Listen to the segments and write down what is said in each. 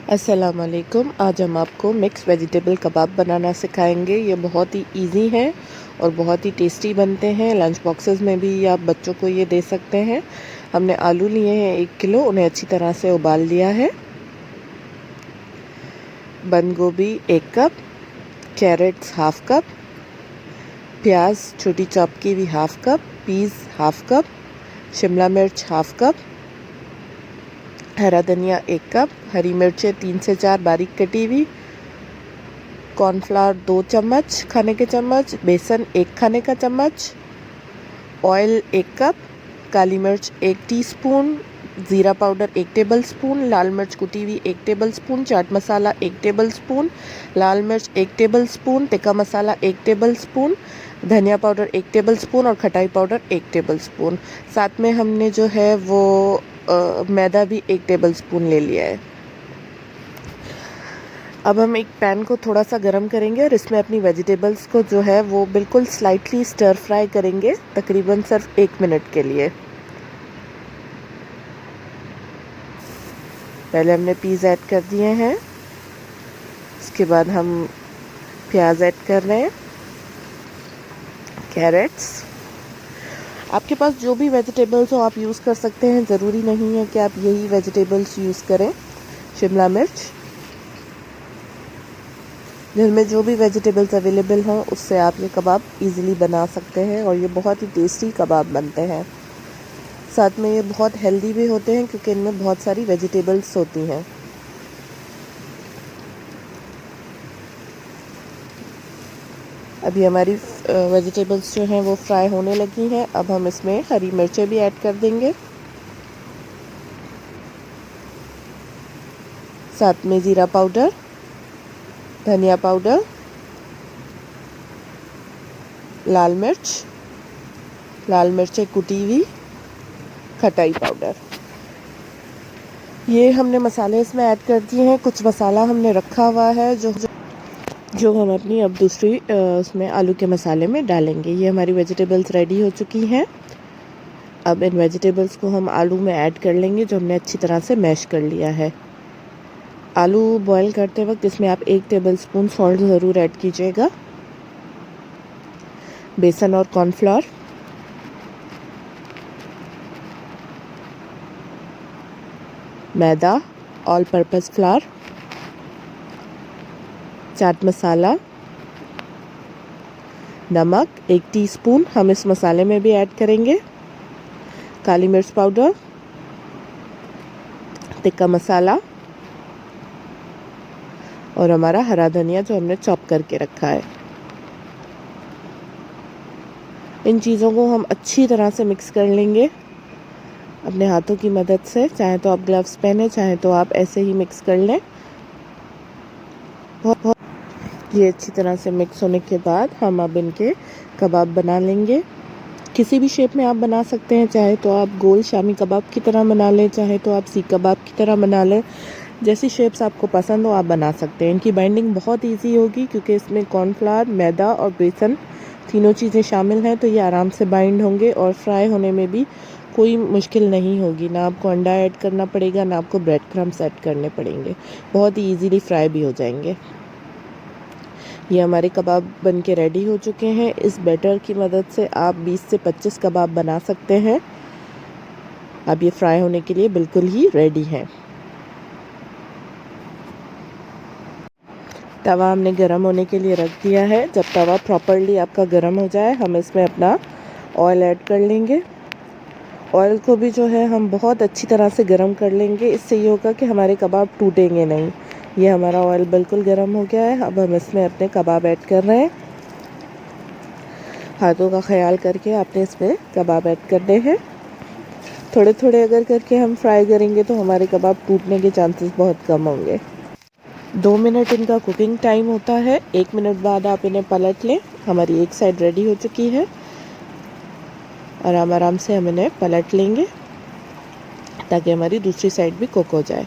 अस्सलाम वालेकुम। आज हम आपको मिक्स वेजिटेबल कबाब बनाना सिखाएंगे। ये बहुत ही इजी है और बहुत ही टेस्टी बनते हैं। लंच बॉक्सेस में भी आप बच्चों को ये दे सकते हैं। हमने आलू लिए हैं 1 किलो, उन्हें अच्छी तरह से उबाल लिया है। बंद गोभी 1 कप, कैरेट्स हाफ कप, प्याज छोटी चॉप की हुई half cup, piece half cup, Shimla मिर्च हाफ कप, हरा धनिया 1 कप, हरी मिर्चें 3 से 4 बारीक कटी हुई, कॉर्नफ्लावर 2 चम्मच खाने के चम्मच, बेसन 1 खाने का चम्मच, ऑयल 1 कप, काली मिर्च 1 टीस्पून, ज़ीरा पाउडर 1 टेबलस्पून, लाल मिर्च कुटी हुई 1 टेबलस्पून, चाट मसाला 1 टेबलस्पून, लाल मिर्च 1 टेबलस्पून, टिक्का मसाला 1 टेबलस्पून, धनिया पाउडर 1 टेबलस्पून और खटाई पाउडर 1 टेबलस्पून। साथ में हमने जो है वो मैदा भी 1 टेबलस्पून ले लिया है। अब हम एक पैन को थोड़ा सा गर्म करेंगे और इसमें अपनी वेजिटेबल्स को जो है वो बिल्कुल स्लाइटली स्टर फ्राई करेंगे, तकरीबन सिर्फ 1 मिनट के लिए। पहले हमने पीस ऐड कर दिए हैं, उसके बाद हम प्याज ऐड कर रहे हैं, कैरेट्स। आपके पास जो भी वेजिटेबल्स हो आप यूज़ कर सकते हैं, ज़रूरी नहीं है कि आप यही वेजिटेबल्स यूज़ करें। शिमला मिर्च, जिनमें जो भी वेजिटेबल्स अवेलेबल हों उससे आप ये कबाब इजीली बना सकते हैं और ये बहुत ही टेस्टी कबाब बनते हैं। साथ में ये बहुत हेल्दी भी होते हैं क्योंकि इनमें बहुत सारी वेजिटेबल्स होती हैं। अभी हमारी वेजिटेबल्स जो हैं वो फ्राई होने लगी हैं। अब हम इसमें हरी मिर्चें भी ऐड कर देंगे, साथ में ज़ीरा पाउडर, धनिया पाउडर, लाल मिर्चें कुटी हुई, खटाई पाउडर। ये हमने मसाले इसमें ऐड कर दिए हैं। कुछ मसाला हमने रखा हुआ है जो हम अपनी अब दूसरी उसमें आलू के मसाले में डालेंगे। ये हमारी वेजिटेबल्स रेडी हो चुकी हैं। अब इन वेजिटेबल्स को हम आलू में ऐड कर लेंगे जो हमने अच्छी तरह से मैश कर लिया है। आलू बॉईल करते वक्त इसमें आप 1 टेबलस्पून सॉल्ट ज़रूर ऐड कीजिएगा। बेसन और कॉर्नफ्लोर, मैदा, all purpose flower, chaat masala, नमक 1 टीस्पून हम इस मसाले में भी ऐड करेंगे, काली मिर्च पाउडर, टिक्का मसाला और हमारा हरा धनिया जो हमने चॉप करके रखा है। इन चीज़ों को हम अच्छी तरह से मिक्स कर लेंगे अपने हाथों की मदद से। चाहे तो आप ग्लव्स पहने, चाहे तो आप ऐसे ही मिक्स कर लें। ये अच्छी तरह से मिक्स होने के बाद हम अब इनके कबाब बना लेंगे। किसी भी शेप में आप बना सकते हैं, चाहे तो आप गोल शामी कबाब की तरह बना लें, चाहे तो आप सीख कबाब की तरह बना लें। जैसी शेप्स आपको पसंद हो आप बना सकते हैं। इनकी बाइंडिंग बहुत इजी होगी क्योंकि इसमें कॉर्नफ्लावर, मैदा और बेसन तीनों चीज़ें शामिल हैं, तो ये आराम से बाइंड होंगे और फ्राई होने में भी कोई मुश्किल नहीं होगी। ना आपको अंडा ऐड करना पड़ेगा, ना आपको ब्रेड क्रम्स ऐड करने पड़ेंगे। बहुत ही ईजीली फ्राई भी हो जाएंगे। ये हमारे कबाब बन के रेडी हो चुके हैं। इस बैटर की मदद से आप 20 से 25 कबाब बना सकते हैं। अब ये फ्राई होने के लिए बिल्कुल ही रेडी हैं। तवा हमने गरम होने के लिए रख दिया है। जब तवा प्रॉपरली आपका गरम हो जाए हम इसमें अपना ऑयल ऐड कर लेंगे। ऑयल को भी जो है हम बहुत अच्छी तरह से गरम कर लेंगे। इससे ये होगा कि हमारे कबाब टूटेंगे नहीं। ये हमारा ऑयल बिल्कुल गरम हो गया है। अब हम इसमें अपने कबाब ऐड कर रहे हैं। हाथों का ख्याल करके आपने इसमें कबाब ऐड करने हैं। थोड़े थोड़े अगर करके हम फ्राई करेंगे तो हमारे कबाब टूटने के चांसेस बहुत कम होंगे। 2 मिनट इनका कुकिंग टाइम होता है। 1 मिनट बाद आप इन्हें पलट लें। हमारी एक साइड रेडी हो चुकी है और आराम से हम इन्हें पलट लेंगे ताकि हमारी दूसरी साइड भी कुक हो जाए।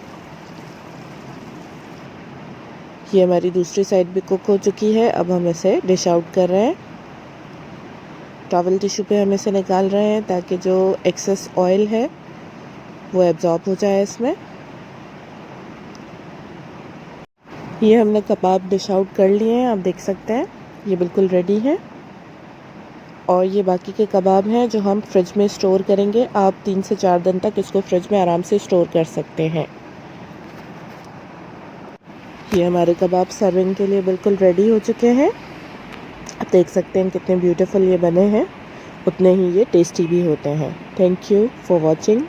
ये हमारी दूसरी साइड भी कुक हो चुकी है। अब हम इसे डिश आउट कर रहे हैं। टॉवल टिश्यू पे हम इसे निकाल रहे हैं ताकि जो एक्सेस ऑयल है वो एब्जॉर्ब हो जाए इसमें। ये हमने कबाब डिश आउट कर लिए हैं, आप देख सकते हैं ये बिल्कुल रेडी है। और ये बाकी के कबाब हैं जो हम फ्रिज में स्टोर करेंगे। आप 3 से 4 दिन तक इसको फ्रिज में आराम से स्टोर कर सकते हैं। ये हमारे कबाब सर्विंग के लिए बिल्कुल रेडी हो चुके हैं। आप देख सकते हैं कितने ब्यूटीफुल ये बने हैं, उतने ही ये टेस्टी भी होते हैं। Thank you for watching.